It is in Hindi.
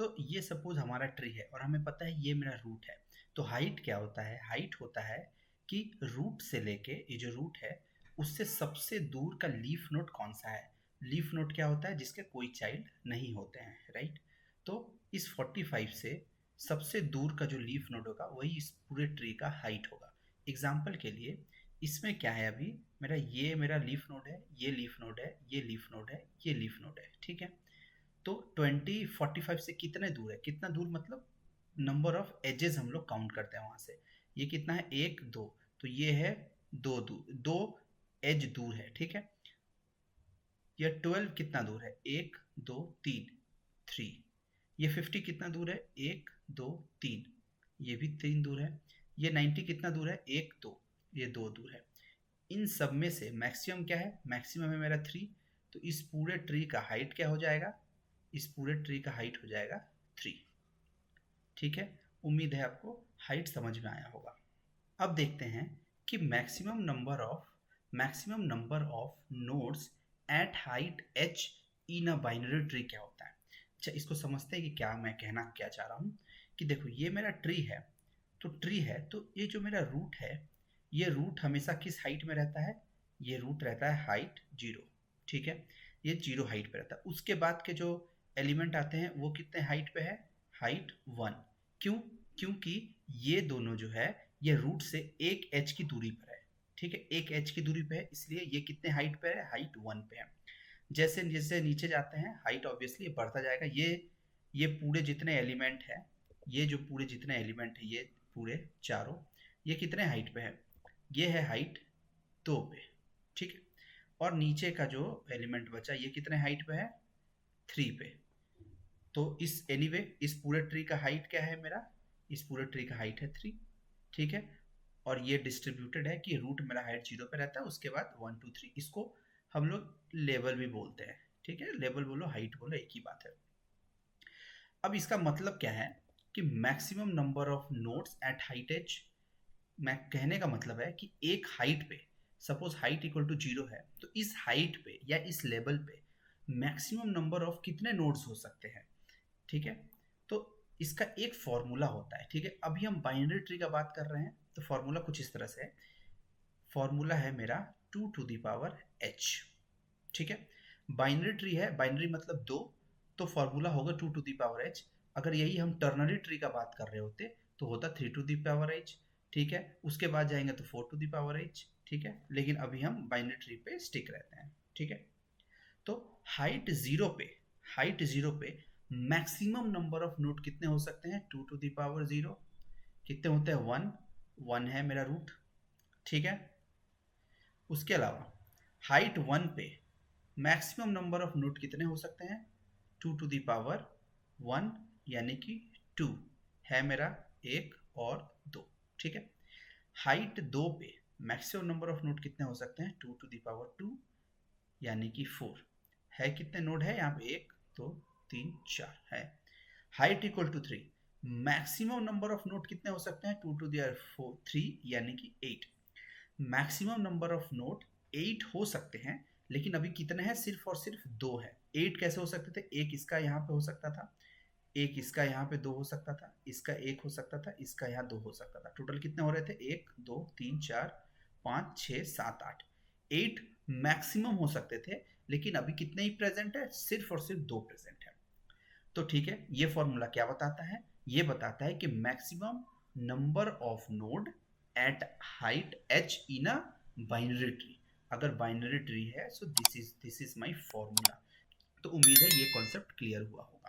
तो ये सपोज हमारा ट्री है और हमें पता है ये मेरा रूट है। तो हाइट क्या होता है? हाइट होता है कि रूट से लेके ये जो रूट है उससे सबसे दूर का लीफ नोड कौन सा है। लीफ नोड क्या होता है? जिसके कोई चाइल्ड नहीं होते हैं, राइट। तो इस 45 से सबसे दूर का जो लीफ नोड होगा वही इस पूरे ट्री का हाइट होगा। एग्जाम्पल के लिए इसमें क्या है, अभी मेरा लीफ नोड है, ये लीफ नोड है, ये लीफ नोड है, ये लीफ नोड है, ठीक है। तो 45 से कितने दूर है? कितना दूर मतलब नंबर ऑफ एजेस हम लोग काउंट करते हैं वहां से। ये कितना है? 1 2, तो ये है 2 दूर, 2 एज दूर है, ठीक है। ये 12 कितना दूर है? 1 2 3, 3। ये 50 कितना दूर है? 1 2 3, ये भी 3 दूर है। ये 90 कितना दूर है? 1 2, ये 2 दूर है। इन सब में से मैक्सिमम क्या है? मैक्सिमम है मेरा 3। तो इस पूरे ट्री का हाइट क्या हो जाएगा? इस पूरे ट्री का हाइट हो जाएगा 3, ठीक है। उम्मीद है आपको हाइट समझ में आया होगा। अब देखते हैं कि maximum number of nodes at height h in a binary tree क्या होता है। अच्छा, इसको समझते हैं कि क्या मैं कहना क्या चाह रहा हूँ। कि देखो ये मेरा ट्री है, तो ये जो मेरा रूट है, ये रूट हमेशा किस हाइट में रहता है? ये रूट रहता है हाइट 0, ठीक है। ये 0 हाइट पे रहता है। उसके बाद के जो एलिमेंट आते हैं वो कितने हाइट पे है? हाइट 1। क्यों? क्योंकि ये दोनों जो है ये रूट से 1 एच की दूरी पर है, ठीक है। 1 एच की दूरी पे है, इसलिए ये कितने हाइट पे है? हाइट 1 पे है। जैसे जैसे नीचे जाते हैं हाइट ऑब्वियसली बढ़ता जाएगा। ये पूरे जितने एलिमेंट है, ये जो पूरे जितने एलिमेंट है, ये पूरे चारों, ये कितने हाइट पे है? ये है हाइट 2 पे, ठीक है। और नीचे का जो एलिमेंट बचा ये कितने हाइट पे है? 3 पे। तो इस पूरे ट्री का हाइट क्या है मेरा? इस पूरे ट्री का हाइट है 3, ठीक है। और ये डिस्ट्रीब्यूटेड है कि रूट मेरा हाइट 0 पे रहता है, उसके बाद 1 2 3। इसको हम लोग लेवल भी बोलते हैं, ठीक है। लेवल बोलो हाइट बोलो एक ही बात है। अब इसका मतलब क्या है कि maximum number of nodes at height H. मैं कहने का मतलब है कि एक हाइट पे, सपोज हाइट इक्वल टू 0 है, तो इस हाइट पे या इस लेवल पे मैक्सिमम नंबर ऑफ कितने नोड्स हो सकते हैं, ठीक है। तो इसका एक फॉर्मूला होता है, ठीक है। अभी हम बाइनरी ट्री का बात कर रहे हैं, तो फॉर्मूला कुछ इस तरह से है। फॉर्मूला है मेरा 2 टू द पावर h, ठीक है। बाइनरी ट्री है, बाइनरी मतलब 2, तो फॉर्मूला होगा 2 टू द पावर h। अगर यही हम टर्नरी ट्री का बात कर रहे होते तो होता 3 टू द पावर h, ठीक है। उसके बाद जाएंगे तो 4 टू द पावर h, ठीक है। लेकिन अभी हम बाइनरी ट्री पे स्टिक रहते हैं, ठीक है। तो हाइट 0 पे मैक्सिमम नंबर ऑफ नोड कितने हो सकते हैं? 2 टू द पावर 0। कितने होते हैं? 1, 1 है मेरा रूट, ठीक है। उसके अलावा हाइट 1 पे मैक्सिमम नंबर ऑफ नोड कितने हो सकते हैं? 2 टू द पावर 1, यानी कि 2 है मेरा, 1 और 2, ठीक है। हाइट 2 पे मैक्सिमम नंबर ऑफ नोड कितने हो सकते हैं? 2 टू द पावर 2, यानी कि 4 है। कितने नोड है यहाँ पे? 1 2 3 4 है। Height equal to 3, maximum number of node कितने हो सकते हैं? 2 टू द 3, यानी कि 8। मैक्सिमम नंबर ऑफ नोड 8 हो सकते हैं, लेकिन अभी कितने हैं? सिर्फ और सिर्फ 2 है। 8 कैसे हो सकते थे? एक इसका यहाँ पे हो सकता था, एक इसका यहाँ पे 2 हो सकता था, इसका 1 हो सकता था, इसका यहाँ 2 हो सकता था। टोटल कितने हो रहे थे? 1 2 3 4 5 6 7 8, 8 मैक्सिमम हो सकते थे। लेकिन अभी कितने ही प्रेजेंट है? सिर्फ और सिर्फ 2 प्रेजेंट है। तो ठीक है, ये फॉर्मूला क्या बताता है? ये बताता है कि maximum number of node eight height h in a binary tree. अगर बाइनरी ट्री है so this is my formula. तो उम्मीद है ये कॉन्सेप्ट क्लियर हुआ हो।